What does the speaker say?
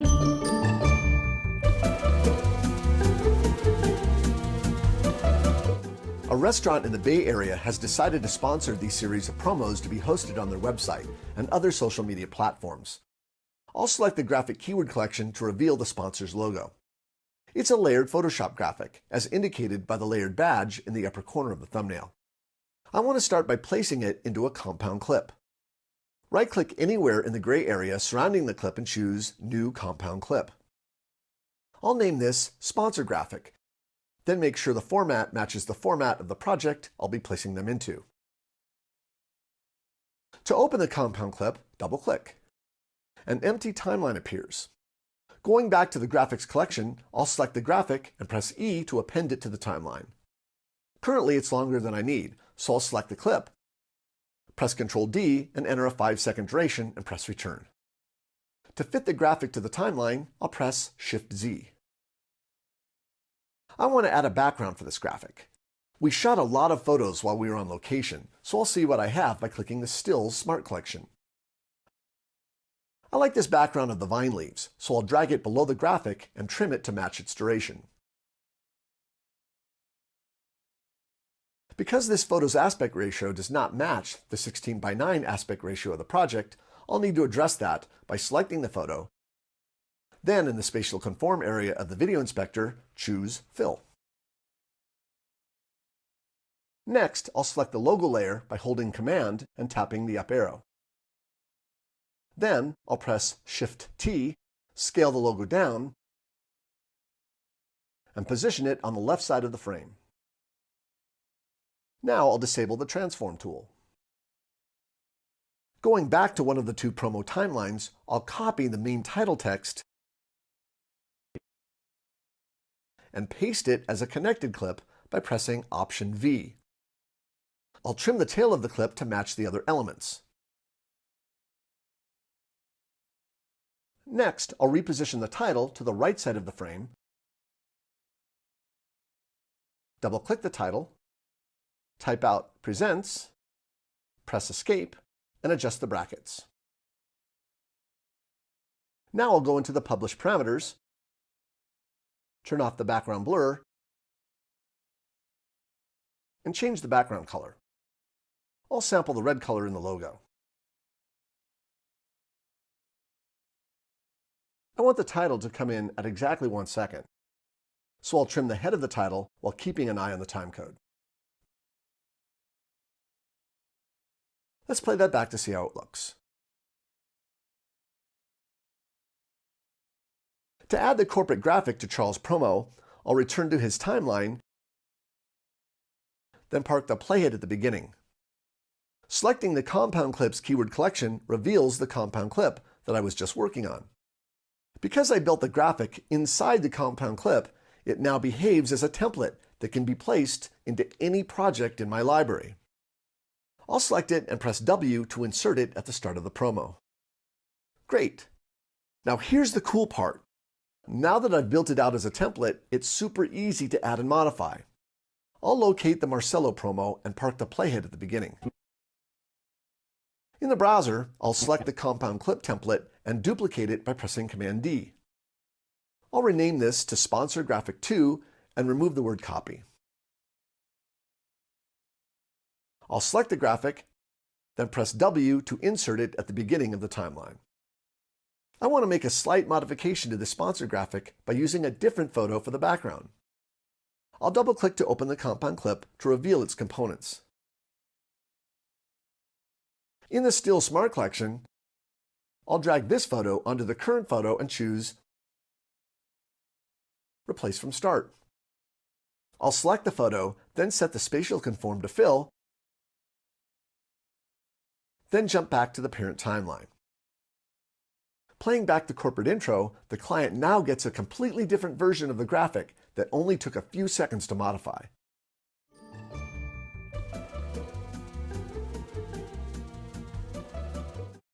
A restaurant in the Bay Area has decided to sponsor these series of promos to be hosted on their website and other social media platforms. I'll select the graphic keyword collection to reveal the sponsor's logo. It's a layered Photoshop graphic, as indicated by the layered badge in the upper corner of the thumbnail. I want to start by placing it into a compound clip. Right-click anywhere in the gray area surrounding the clip and choose New Compound Clip. I'll name this Sponsor Graphic, then make sure the format matches the format of the project I'll be placing them into. To open the compound clip, double-click. An empty timeline appears. Going back to the graphics collection, I'll select the graphic and press E to append it to the timeline. Currently, it's longer than I need, so I'll select the clip, press Ctrl D and enter a 5-second duration and press Return. To fit the graphic to the timeline, I'll press Shift Z. I want to add a background for this graphic. We shot a lot of photos while we were on location, so I'll see what I have by clicking the Stills Smart Collection. I like this background of the vine leaves, so I'll drag it below the graphic and trim it to match its duration. Because this photo's aspect ratio does not match the 16:9 aspect ratio of the project, I'll need to address that by selecting the photo. Then, in the Spatial Conform area of the Video Inspector, choose Fill. Next, I'll select the logo layer by holding Command and tapping the up arrow. Then, I'll press Shift-T, scale the logo down, and position it on the left side of the frame. Now I'll disable the Transform tool. Going back to one of the two promo timelines, I'll copy the main title text and paste it as a connected clip by pressing Option V. I'll trim the tail of the clip to match the other elements. Next, I'll reposition the title to the right side of the frame, double-click the title, type out Presents, press Escape, and adjust the brackets. Now I'll go into the Publish parameters, turn off the background blur, and change the background color. I'll sample the red color in the logo. I want the title to come in at exactly 1 second, so I'll trim the head of the title while keeping an eye on the timecode. Let's play that back to see how it looks. To add the corporate graphic to Charles' promo, I'll return to his timeline, then park the playhead at the beginning. Selecting the Compound Clips keyword collection reveals the compound clip that I was just working on. Because I built the graphic inside the compound clip, it now behaves as a template that can be placed into any project in my library. I'll select it and press W to insert it at the start of the promo. Great! Now here's the cool part. Now that I've built it out as a template, it's super easy to add and modify. I'll locate the Marcello promo and park the playhead at the beginning. In the browser, I'll select the compound clip template and duplicate it by pressing Command D. I'll rename this to Sponsor Graphic 2 and remove the word copy. I'll select the graphic, then press W to insert it at the beginning of the timeline. I want to make a slight modification to the sponsor graphic by using a different photo for the background. I'll double-click to open the compound clip to reveal its components. In the Still Smart Collection, I'll drag this photo onto the current photo and choose Replace from Start. I'll select the photo, then set the Spatial Conform to Fill, then jump back to the parent timeline. Playing back the corporate intro, the client now gets a completely different version of the graphic that only took a few seconds to modify.